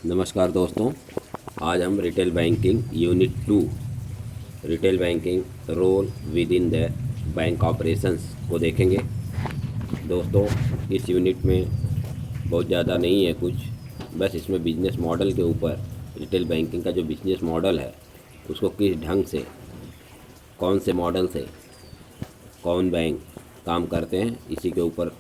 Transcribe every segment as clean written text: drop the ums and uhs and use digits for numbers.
नमस्कार दोस्तों, आज हम retail banking unit 2 retail banking role within the bank operations को देखेंगे। दोस्तों, इस यूनिट में बहुत ज़्यादा नहीं है कुछ, बस इसमें बिजनेस मॉडल के ऊपर रिटेल बैंकिंग का जो बिजनेस मॉडल है उसको किस ढंग से, कौन से मॉडल से कौन बैंक काम करते हैं, इसी के ऊपर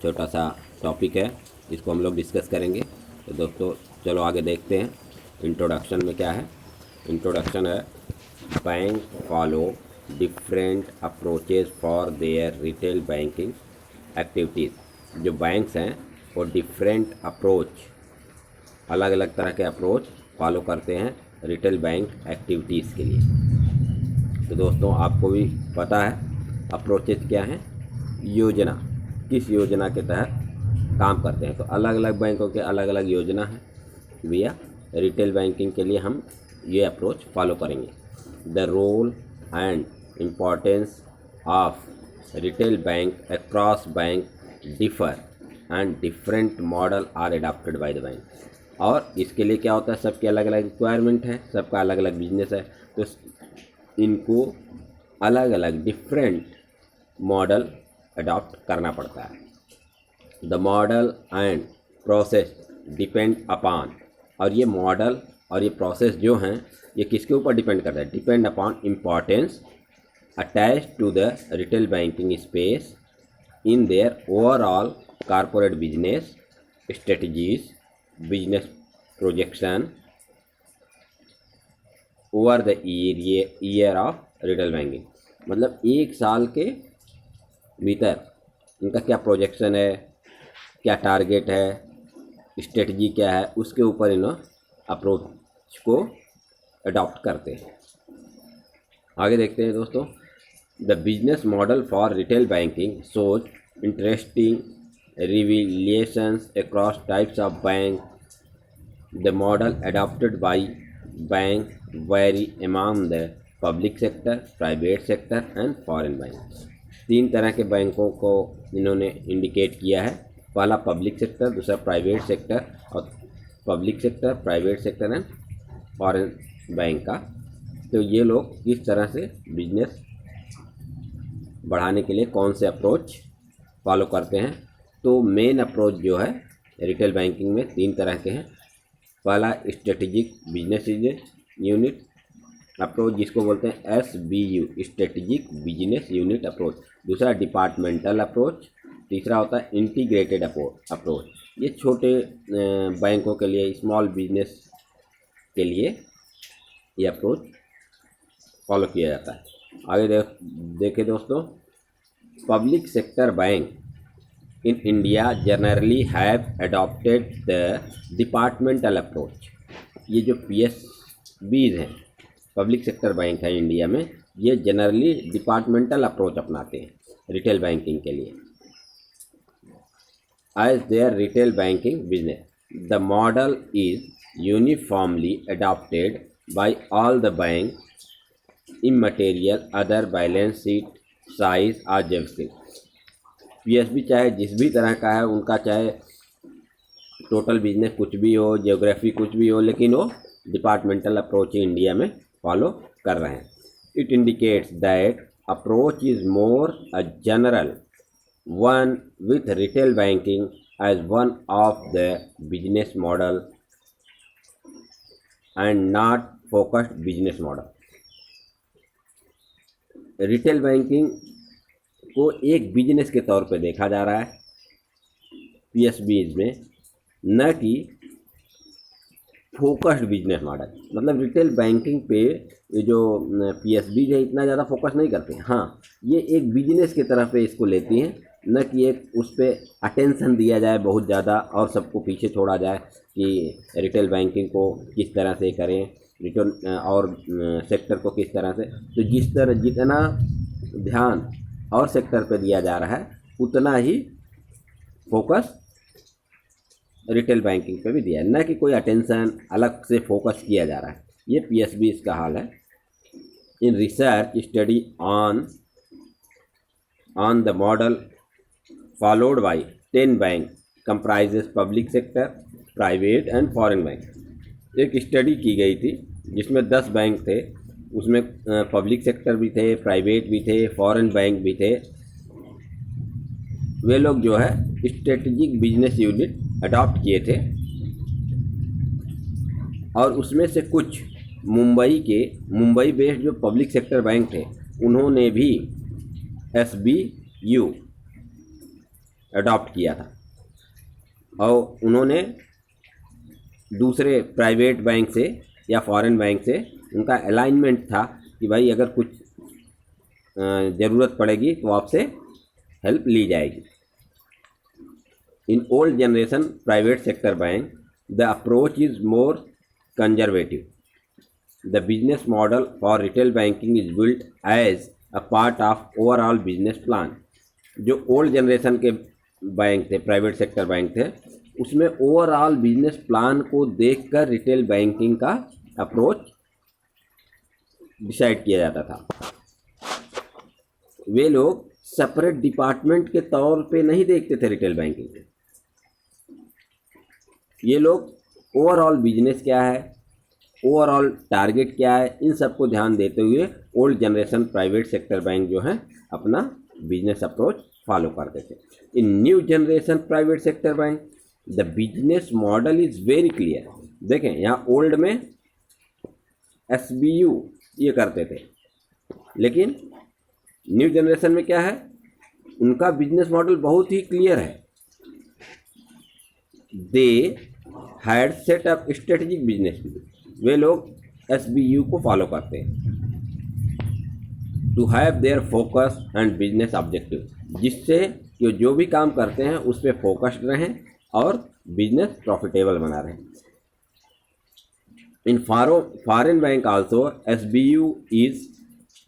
छोटा सा टॉपिक है, इसको हम लोग डिस्कस करेंगे। तो दोस्तों चलो आगे देखते हैं। इंट्रोडक्शन में क्या है? इंट्रोडक्शन है, bank follow different approaches for their retail banking activities. जो बैंक्स हैं वो डिफरेंट अप्रोच, अलग अलग तरह के अप्रोच फॉलो करते हैं रिटेल बैंक एक्टिविटीज़ के लिए। तो दोस्तों आपको भी पता है अप्रोचेज क्या हैं, योजना, किस योजना के तहत काम करते हैं। तो अलग अलग बैंकों के अलग अलग योजना है भैया। रिटेल बैंकिंग के लिए हम ये अप्रोच फॉलो करेंगे। The role and importance of retail bank across bank differ and different model are adopted by the bank. और इसके लिए क्या होता है, सबके अलग अलग रिक्वायरमेंट है, सबका अलग अलग बिजनेस है, तो इनको अलग अलग डिफरेंट मॉडल अडॉप्ट करना पड़ता है। The model and process depend upon, और ये मॉडल और ये प्रोसेस जो हैं ये किसके ऊपर डिपेंड करता है? Depend upon importance attach to the retail banking space in their overall corporate business strategies, business projection over the year of retail banking. मतलब एक साल के भीतर इनका क्या प्रोजेक्शन है, क्या टारगेट है, स्ट्रेटजी क्या है, उसके ऊपर इन्होंने अप्रोच को अडॉप्ट करते हैं। आगे देखते हैं दोस्तों। The business model for retail banking shows interesting revelations across types of bank. The model adopted by bank very among the public sector, private sector and foreign bank. तीन तरह के बैंकों को इन्होंने इंडिकेट किया है। पहला पब्लिक सेक्टर, दूसरा प्राइवेट सेक्टर, और public sector, private sector and foreign bank का। तो ये लोग किस तरह से बिजनेस बढ़ाने के लिए कौन से अप्रोच फॉलो करते हैं। तो मेन अप्रोच जो है रिटेल बैंकिंग में तीन तरह के हैं। पहला स्ट्रेटेजिक बिजनेस यूनिट अप्रोच, जिसको बोलते हैं SBU, strategic business unit approach. दूसरा डिपार्टमेंटल अप्रोच। तीसरा होता है इंटीग्रेटेड अप्रोच। ये छोटे बैंकों के लिए, स्मॉल बिजनेस के लिए ये अप्रोच फॉलो किया जाता है। आगे देखें दोस्तों। Public sector bank in India generally have adopted the departmental approach. ये जो PSBs हैं, पब्लिक सेक्टर बैंक है इंडिया में, ये जनरली डिपार्टमेंटल अप्रोच अपनाते हैं रिटेल बैंकिंग के लिए as their retail banking business. The model is uniformly adopted by all the banks immaterial other balance sheet size or geography। PSB चाहे जिस भी तरह का है उनका, चाहे टोटल बिजनेस कुछ भी हो, जियोग्राफी कुछ भी हो, लेकिन वो डिपार्टमेंटल अप्रोच ही इंडिया में फॉलो कर रहे हैं। It indicates that approach is more a general one with retail banking as one of the business model and not focused business model। Retail banking को एक बिजनेस के तौर पे देखा जा रहा है PSBs में, न कि फोकस्ड बिजनेस मॉडल। मतलब रिटेल बैंकिंग पे ये जो PSBs है इतना ज़्यादा फोकस नहीं करते हैं। हाँ, ये एक बिजनेस की तरफ पे इसको लेती हैं, न कि एक उस पर अटेंशन दिया जाए बहुत ज़्यादा और सबको पीछे छोड़ा जाए कि रिटेल बैंकिंग को किस तरह से करें, रिटेल और सेक्टर को किस तरह से। तो जिस तरह जितना ध्यान और सेक्टर पे दिया जा रहा है उतना ही फोकस रिटेल बैंकिंग पे भी दिया है, न कि कोई अटेंशन अलग से फोकस किया जा रहा है। ये PSB इसका हाल है। In research study on the model followed by 10 bank comprises public sector, private and foreign bank. एक स्टडी की गई थी जिसमें 10 बैंक थे, उसमें पब्लिक सेक्टर भी थे, प्राइवेट भी थे, फॉरेन बैंक भी थे। वे लोग जो है स्ट्रेटेजिक बिजनेस यूनिट अडॉप्ट किए थे और उसमें से कुछ मुंबई बेस्ड जो पब्लिक सेक्टर बैंक थे उन्होंने भी SBU अडॉप्ट किया था और उन्होंने दूसरे प्राइवेट बैंक से या फॉरेन बैंक से उनका अलाइनमेंट था कि भाई अगर कुछ ज़रूरत पड़ेगी तो आपसे हेल्प ली जाएगी। In old generation private sector bank the approach is more conservative. The business model for retail banking is built as a part of overall business plan. जो ओल्ड जनरेशन के बैंक थे, प्राइवेट सेक्टर बैंक थे, उसमें overall business plan को देखकर retail banking का approach decide किया जाता था। वे लोग सेपरेट डिपार्टमेंट के तौर पे नहीं देखते थे रिटेल बैंकिंग को। ये लोग ओवरऑल बिजनेस क्या है, ओवरऑल टारगेट क्या है, इन सब को ध्यान देते हुए old generation private sector bank जो है अपना बिजनेस अप्रोच फॉलो करते थे। In new generation private sector bank the business model is very clear. देखें यहाँ ओल्ड में SBU ये करते थे, लेकिन न्यू जनरेशन में क्या है, उनका बिजनेस मॉडल बहुत ही क्लियर है। They had set up strategic business. वे लोग SBU को फॉलो करते हैं to have their focus and business objective, जिससे कि जो भी काम करते हैं उस पर फोकस्ड रहें और बिजनेस प्रॉफिटेबल बना रहें। In foreign bank also SBU is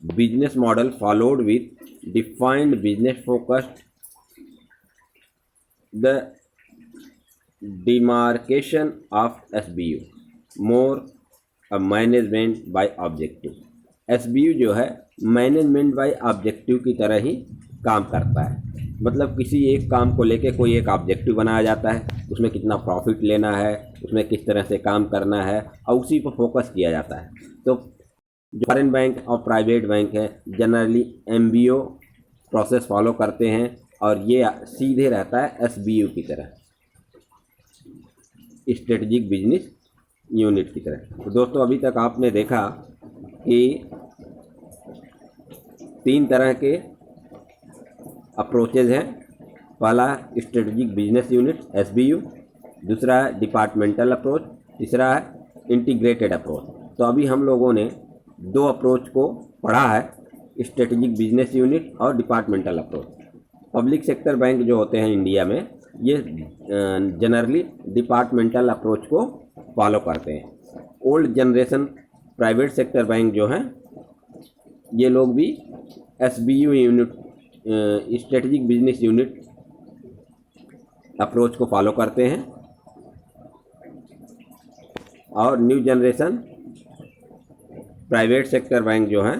business model followed with defined business focused the demarcation of SBU more a management by objective. SBU जो है मैनेजमेंट बाय ऑब्जेक्टिव की तरह ही काम करता है। मतलब किसी एक काम को लेके कोई एक ऑब्जेक्टिव बनाया जाता है, उसमें कितना प्रॉफिट लेना है, उसमें किस तरह से काम करना है और उसी पर फोकस किया जाता है। तो जो फॉरेन बैंक और प्राइवेट बैंक है जनरली MBO प्रोसेस फॉलो करते हैं और ये सीधे रहता है SBU की तरह, स्ट्रेटेजिक बिजनेस यूनिट की तरह। तो दोस्तों अभी तक आपने देखा कि 3 तरह के अप्रोचेज हैं। पहला स्ट्रेटेजिक बिजनेस यूनिट SBU, दूसरा है डिपार्टमेंटल अप्रोच, तीसरा है इंटीग्रेटेड अप्रोच। तो अभी हम लोगों ने 2 अप्रोच को पढ़ा है, स्ट्रेटेजिक बिजनेस यूनिट और departmental approach. Public sector bank जो होते हैं इंडिया में ये जनरली डिपार्टमेंटल अप्रोच को फॉलो करते हैं। Old generation private sector bank जो हैं ये लोग भी SBU unit strategic business unit approach को फॉलो करते हैं और new generation private sector bank जो हैं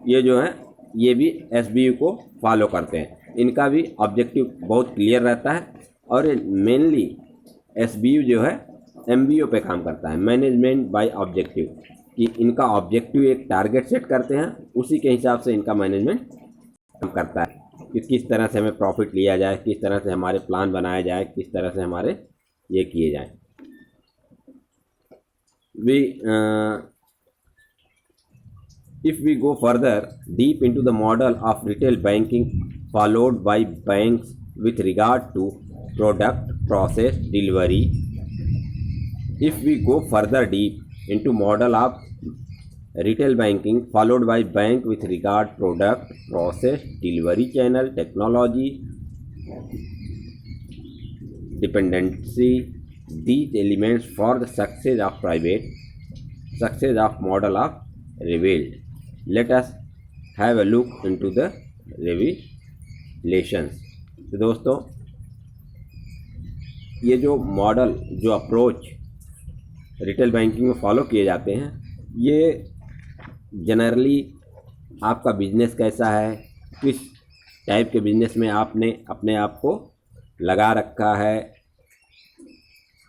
ये जो है ये भी SBU को फॉलो करते हैं। इनका भी ऑब्जेक्टिव बहुत क्लियर रहता है और मेनली SBU जो है MBO पे काम करता है, मैनेजमेंट बाय ऑब्जेक्टिव, कि इनका ऑब्जेक्टिव एक टारगेट सेट करते हैं, उसी के हिसाब से इनका मैनेजमेंट काम करता है कि किस तरह से हमें प्रॉफिट लिया जाए, किस तरह से हमारे प्लान बनाया जाए, किस तरह से हमारे ये किए जाए। If we go further deep into the model of retail banking followed by banks with regard to product, process, delivery, if we go further deep into model of retail banking followed by bank with regard product, process, delivery channel, technology, dependency, these elements for the success of model of revealed. Let us have a look into the revelations. तो दोस्तों ये जो model, जो approach retail banking में follow किए जाते हैं, ये जनरली आपका बिजनेस कैसा है, किस टाइप के बिजनेस में आपने अपने आप को लगा रखा है,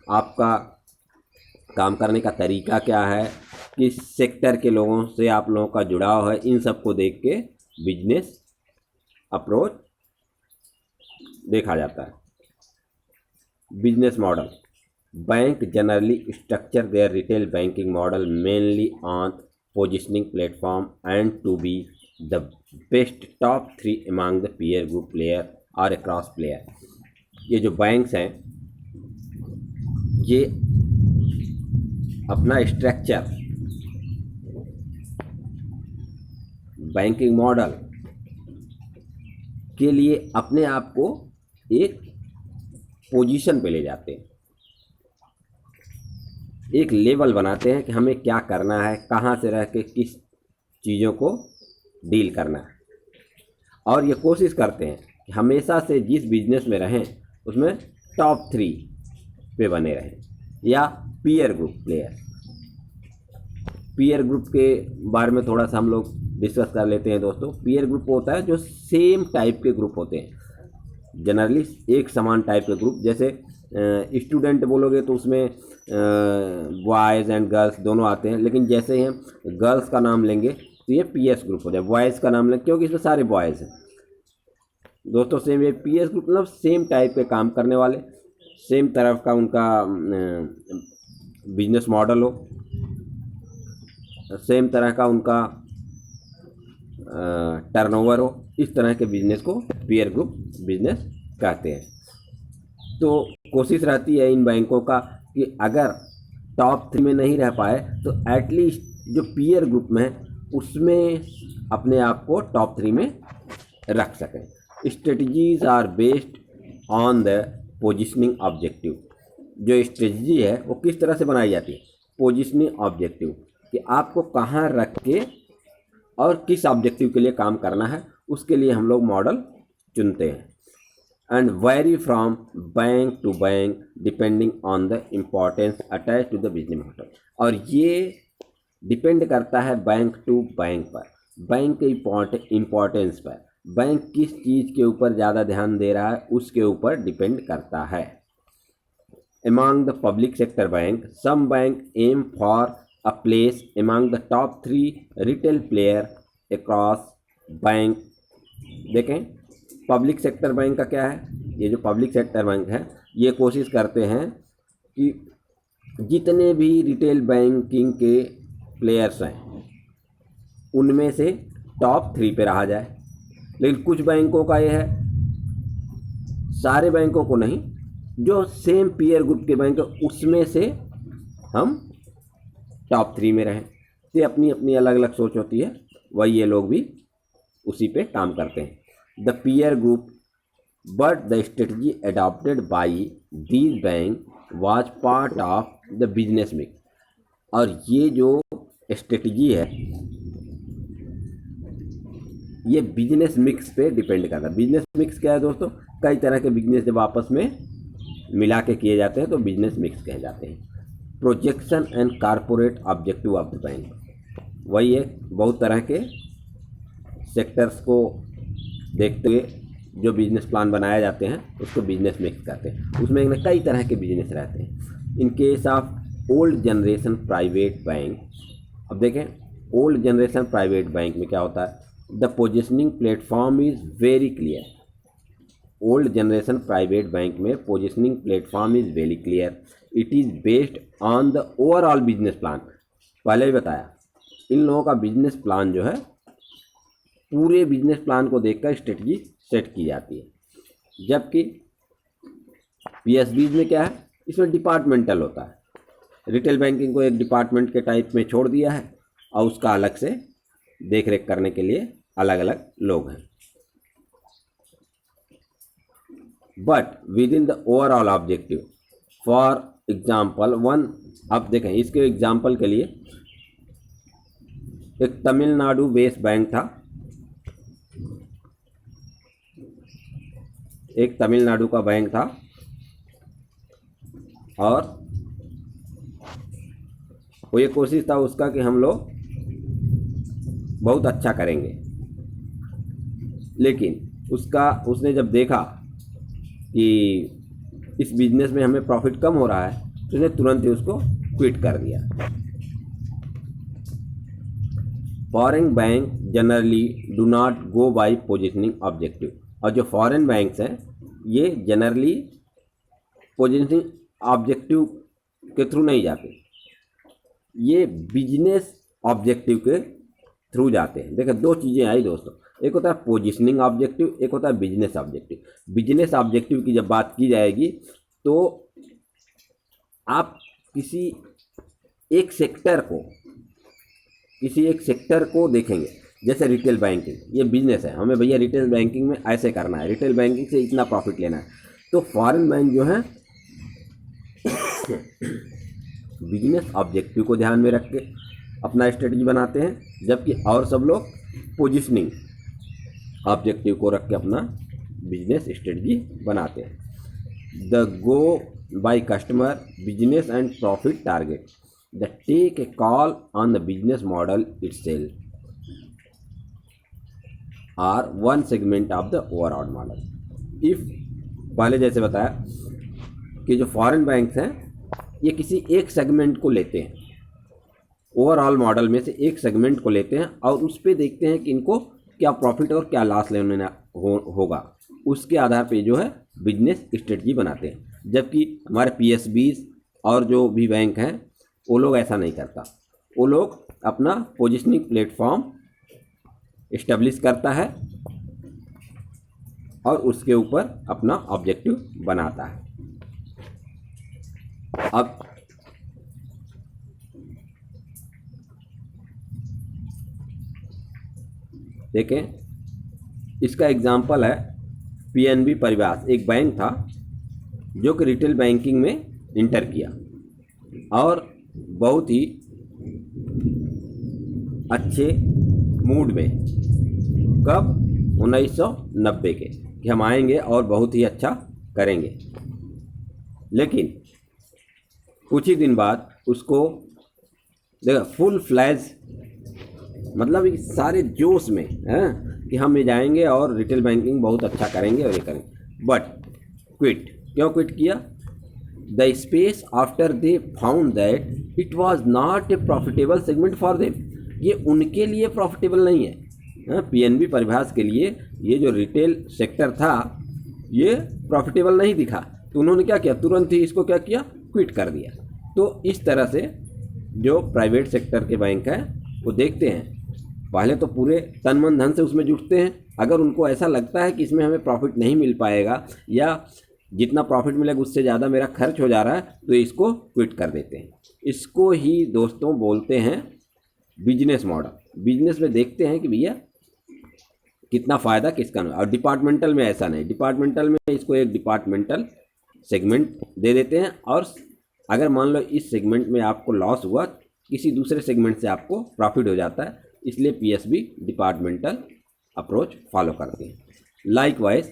आपका काम करने का तरीका क्या है, किस सेक्टर के लोगों से आप लोगों का जुड़ाव है, इन सब को देख के बिजनेस अप्रोच देखा जाता है। Business model, bank generally structure their retail banking model mainly on positioning platform and to be the best top 3 among the peer group player और अक्रॉस प्लेयर। ये जो बैंक्स हैं ये अपना स्ट्रक्चर, बैंकिंग मॉडल के लिए अपने आप को एक पोजीशन पे ले जाते हैं, एक लेवल बनाते हैं कि हमें क्या करना है, कहाँ से रह के किस चीज़ों को डील करना है, और ये कोशिश करते हैं कि हमेशा से जिस बिजनेस में रहें उसमें टॉप 3 पे बने रहें। या peer group player, peer group के बारे में थोड़ा सा हम लोग डिस्कस कर लेते हैं दोस्तों। पीयर ग्रुप होता है जो सेम टाइप के ग्रुप होते हैं, जनरली एक समान टाइप के ग्रुप। जैसे स्टूडेंट बोलोगे तो उसमें बॉयज़ एंड गर्ल्स दोनों आते हैं, लेकिन जैसे ही हम गर्ल्स का नाम लेंगे तो ये पीएस ग्रुप हो जाए, बॉयज़ का नाम लेंगे क्योंकि इसमें सारे बॉयज़ हैं दोस्तों। सेम ये पीएस ग्रुप मतलब सेम टाइप के काम करने वाले, सेम तरफ का उनका बिजनेस मॉडल हो, सेम तरह का उनका टर्नओवर हो, इस तरह के बिजनेस को पीयर ग्रुप बिजनेस कहते हैं। तो कोशिश रहती है इन बैंकों का कि अगर टॉप 3 में नहीं रह पाए तो एटलीस्ट जो पीयर ग्रुप में है उसमें अपने आप को टॉप 3 में रख सकें। Strategies are based on the positioning objective. जो स्ट्रेटजी है वो किस तरह से बनाई जाती है, पोजिशनिंग ऑब्जेक्टिव, कि आपको कहाँ रख के और किस ऑब्जेक्टिव के लिए काम करना है, उसके लिए हम लोग मॉडल चुनते हैं। And vary from bank to bank depending on the importance attach to the business model. और ये डिपेंड करता है बैंक टू बैंक पर, बैंक के इम्पोर्टेंस पर, बैंक किस चीज़ के ऊपर ज़्यादा ध्यान दे रहा है उसके ऊपर डिपेंड करता है। Among the public sector bank, some bank aim for a place among the top 3 retail player across bank. देखें पब्लिक सेक्टर बैंक का क्या है, ये जो पब्लिक सेक्टर बैंक है ये कोशिश करते हैं कि जितने भी रिटेल बैंकिंग के प्लेयर्स हैं उनमें से टॉप 3 पे रहा जाए। लेकिन कुछ बैंकों का ये है, सारे बैंकों को नहीं, जो सेम पीयर ग्रुप के बैंक है उसमें से हम टॉप 3 में रहें। तो अपनी अपनी अलग अलग सोच होती है, वही ये लोग भी उसी पे काम करते हैं। The peer group but the strategy adopted by these bank was part of the business mix. और ये जो स्ट्रेटजी है ये बिजनेस मिक्स पे डिपेंड करता है। बिजनेस मिक्स क्या है दोस्तों, कई तरह के बिजनेस जब आपस में मिला के किए जाते हैं तो बिजनेस मिक्स कहे जाते हैं। Projection and corporate objective of the bank, वही है, बहुत तरह के सेक्टर्स को देखते हुए जो बिजनेस प्लान बनाए जाते हैं उसको बिजनेस मिक्स कहते हैं। उसमें कई तरह के बिजनेस रहते हैं। In case of old generation private bank, अब देखें ओल्ड जनरेशन प्राइवेट बैंक में क्या होता है, the positioning platform is very clear. Old generation private bank में positioning platform is very clear, it is based on the overall business plan. पहले भी बताया इन लोगों का बिजनेस प्लान जो है पूरे बिजनेस प्लान को देखकर स्ट्रेटजी सेट की जाती है। जबकि पीएसबीज में क्या है, इसमें डिपार्टमेंटल होता है। रिटेल बैंकिंग को एक डिपार्टमेंट के टाइप में छोड़ दिया है और उसका अलग से देख रेख करने के लिए अलग अलग लोग हैं। But with in the overall objective, for example one, अब देखें इसके एग्जाम्पल के लिए एक तमिलनाडु बेस्ड बैंक था, एक तमिलनाडु का बैंक था और वो ये कोशिश था उसका कि हम लोग बहुत अच्छा करेंगे। लेकिन उसने जब देखा कि इस बिजनेस में हमें प्रॉफिट कम हो रहा है तो उसने तुरंत ही उसको क्विट कर दिया। Foreign bank generally do not go by positioning objective, और जो फॉरेन बैंक्स हैं ये जनरली पोजिशनिंग ऑब्जेक्टिव के थ्रू नहीं जाते, ये बिजनेस ऑब्जेक्टिव के थ्रू जाते हैं। देखो दो चीज़ें आई दोस्तों, एक होता है पोजिशनिंग ऑब्जेक्टिव, एक होता है बिजनेस ऑब्जेक्टिव। बिजनेस ऑब्जेक्टिव की जब बात की जाएगी तो आप किसी एक सेक्टर को देखेंगे, जैसे रिटेल बैंकिंग, ये बिजनेस है, हमें भैया रिटेल बैंकिंग में ऐसे करना है, रिटेल बैंकिंग से इतना प्रॉफिट लेना है। तो फॉरेन बैंक जो है बिजनेस ऑब्जेक्टिव को ध्यान में रख के अपना स्ट्रेटजी बनाते हैं, जबकि और सब लोग पोजिशनिंग ऑब्जेक्टिव को रख के अपना बिजनेस स्ट्रेटजी बनाते हैं। The go by customer business and profit target the take a call on the business model itself are one segment of the overall model. If पहले जैसे बताया कि जो फॉरेन बैंक्स हैं ये किसी एक सेगमेंट को लेते हैं, ओवरऑल मॉडल में से एक सेगमेंट को लेते हैं और उस पर देखते हैं कि इनको क्या प्रॉफिट और क्या लॉस लेने होगा, उसके आधार पे जो है बिजनेस स्ट्रेटजी बनाते हैं। जबकि हमारे पीएसबीज और जो भी बैंक हैं वो लोग ऐसा नहीं करता, वो लोग अपना पोजिशनिंग प्लेटफॉर्म इस्टेब्लिश करता है और उसके ऊपर अपना ऑब्जेक्टिव बनाता है। अब देखें इसका एग्जाम्पल है पीएनबी परिवार, एक बैंक था जो कि रिटेल बैंकिंग में इंटर किया और बहुत ही अच्छे मूड में, कब 1990 के, कि हम आएंगे और बहुत ही अच्छा करेंगे। लेकिन कुछ ही दिन बाद उसको देखा फुल फ्लैज, मतलब ये सारे जोश में हैं कि हम ये जाएंगे और रिटेल बैंकिंग बहुत अच्छा करेंगे और ये करेंगे, बट क्विट। क्यों क्विट किया? The space after they found that it was not a profitable segment for them, ये उनके लिए प्रॉफिटेबल नहीं है। पीएनबी परिभाष के लिए ये जो रिटेल सेक्टर था ये प्रॉफिटेबल नहीं दिखा, तो उन्होंने क्या किया, तुरंत ही इसको क्या किया, क्विट कर दिया। तो इस तरह से जो प्राइवेट सेक्टर के बैंक हैं वो देखते हैं, पहले तो पूरे तन मन धन से उसमें जुटते हैं, अगर उनको ऐसा लगता है कि इसमें हमें प्रॉफिट नहीं मिल पाएगा या जितना प्रॉफिट मिलेगा उससे ज़्यादा मेरा खर्च हो जा रहा है, तो इसको क्विट कर देते हैं। इसको ही दोस्तों बोलते हैं बिजनेस मॉडल। बिजनेस में देखते हैं कि भैया कितना फ़ायदा किसका नहीं, और डिपार्टमेंटल में ऐसा नहीं, डिपार्टमेंटल में इसको एक डिपार्टमेंटल सेगमेंट दे देते हैं और अगर मान लो इस सेगमेंट में आपको लॉस हुआ, किसी दूसरे सेगमेंट से आपको प्रॉफिट हो जाता है, इसलिए पीएसबी डिपार्टमेंटल अप्रोच फॉलो करते हैं। लाइकवाइज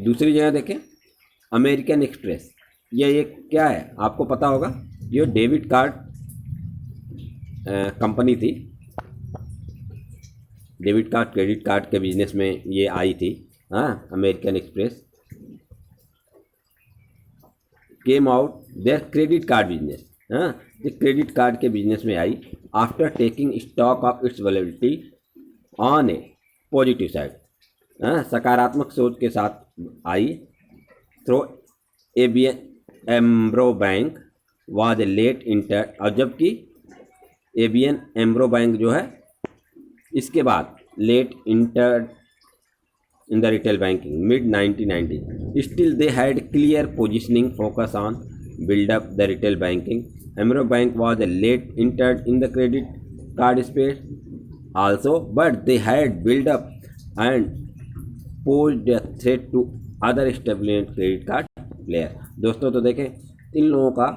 दूसरी जगह देखें, अमेरिकन एक्सप्रेस, ये एक क्या है आपको पता होगा, ये डेबिट कार्ड कंपनी थी, डेबिट कार्ड क्रेडिट कार्ड के बिजनेस में ये आई थी। American Express came out there credit card business, ये क्रेडिट कार्ड के बिजनेस में आई after taking stock of its valuability on a positive side, सकारात्मक सोच के साथ आई। Through ABN Amro bank was a late enter, और जबकि एबीएन एम्ब्रो बैंक जो है इसके बाद late enter in the retail banking mid 1990s, still they had clear positioning focus on build up the retail banking. Amro Bank was a late entered in the credit card space also, but they had built up and posed a threat to other established credit card player। दोस्तों तो देखें इन लोगों का,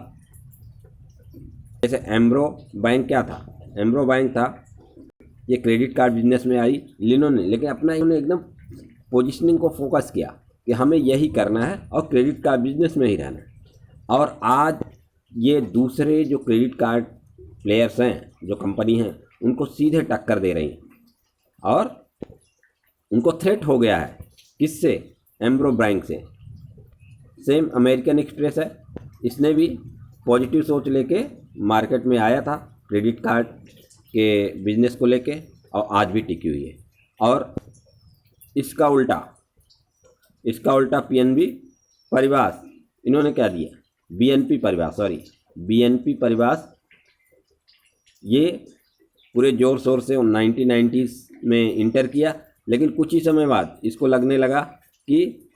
जैसे एम्ब्रो bank क्या था, एम्ब्रो bank था ये क्रेडिट कार्ड बिजनेस में आई लिनोने, लेकिन अपना इन्होंने एकदम पोजीशनिंग को फोकस किया कि हमें यही करना है और क्रेडिट कार्ड बिजनेस में ही रहना है। और आज ये दूसरे जो क्रेडिट कार्ड प्लेयर्स हैं, जो कंपनी हैं, उनको सीधे टक्कर दे रही हैं और उनको थ्रेट हो गया है। किससे? एम्ब्रो बैंक से। सेम अमेरिकन एक्सप्रेस है, इसने भी पॉजिटिव सोच लेके मार्केट में आया था क्रेडिट कार्ड के बिजनेस को लेके, और आज भी टिकी हुई है। और इसका उल्टा पीएनबी परिवार इन्होंने क्या दिया, बीएनपी परिवार ये पूरे ज़ोर शोर से 1990s में इंटर किया, लेकिन कुछ ही समय बाद इसको लगने लगा कि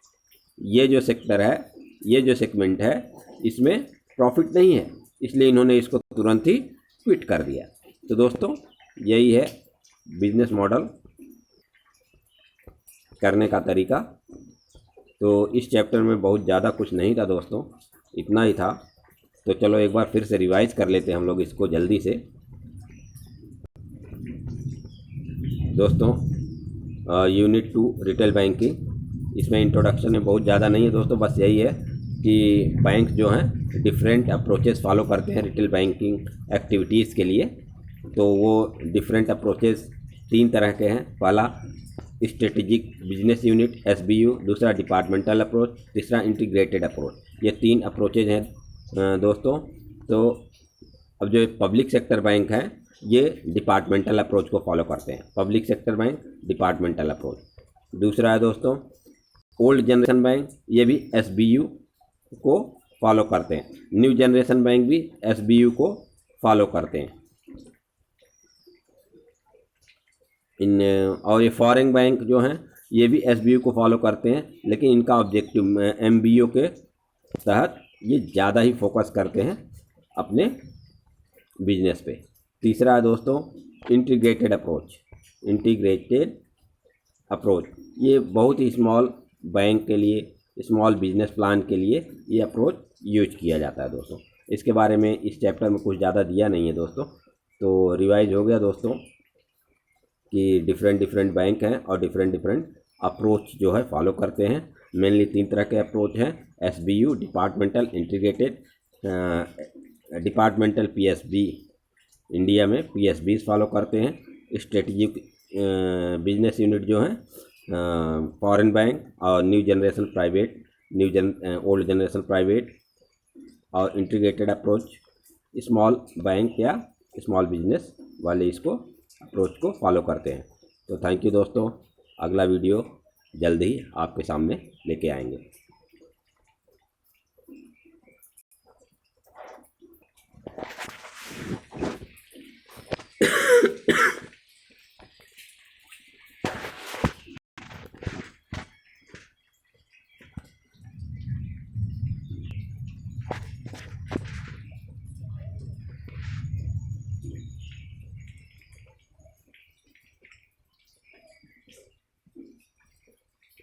ये जो सेक्टर है, ये जो सेगमेंट है, इसमें प्रॉफिट नहीं है, इसलिए इन्होंने इसको तुरंत ही क्विट कर दिया। तो दोस्तों यही है बिजनेस मॉडल करने का तरीका। तो इस चैप्टर में बहुत ज़्यादा कुछ नहीं था दोस्तों, इतना ही था। तो चलो एक बार फिर से रिवाइज कर लेते हैं हम लोग इसको जल्दी से। दोस्तों यूनिट 2 रिटेल बैंकिंग, इसमें इंट्रोडक्शन में बहुत ज़्यादा नहीं है दोस्तों, बस यही है कि बैंक जो हैं डिफरेंट अप्रोचेस फॉलो करते हैं रिटेल बैंकिंग एक्टिविटीज़ के लिए। तो वो डिफरेंट अप्रोचेस 3 तरह के हैं। पहला स्ट्रेटेजिक बिजनेस यूनिट SBU, दूसरा डिपार्टमेंटल अप्रोच, तीसरा इंटीग्रेटेड अप्रोच। ये 3 अप्रोचेज हैं दोस्तों। तो अब जो पब्लिक सेक्टर बैंक हैं ये डिपार्टमेंटल अप्रोच को फॉलो करते हैं। Public sector bank departmental approach. दूसरा है दोस्तों ओल्ड जनरेशन बैंक, ये भी SBU को फॉलो करते हैं। न्यू जनरेशन बैंक भी SBU को फॉलो करते हैं। और ये फॉरेन बैंक जो हैं ये भी SBU को फॉलो करते हैं, लेकिन इनका ऑब्जेक्टिव MBO के तहत ये ज़्यादा ही फोकस करते हैं अपने बिजनेस पे। तीसरा है दोस्तों इंटीग्रेटेड अप्रोच। ये बहुत ही स्मॉल बैंक के लिए, स्मॉल बिजनेस प्लान के लिए ये अप्रोच यूज किया जाता है दोस्तों। इसके बारे में इस चैप्टर में कुछ ज़्यादा दिया नहीं है दोस्तों। तो रिवाइज हो गया दोस्तों कि डिफरेंट बैंक हैं और डिफरेंट अप्रोच जो है फॉलो करते हैं। मेनली 3 तरह के अप्रोच हैं, SBU, departmental, integrated. Departmental PSB, India में PSBs फॉलो करते हैं। स्ट्रेटेजिक बिजनेस यूनिट जो है फॉरेन बैंक और ओल्ड जनरेशन प्राइवेट। और इंटीग्रेटेड अप्रोच स्मॉल बैंक या स्मॉल बिजनेस वाले इसको अप्रोच को फॉलो करते हैं। तो थैंक यू दोस्तों, अगला वीडियो जल्द ही आपके सामने लेके आएंगे।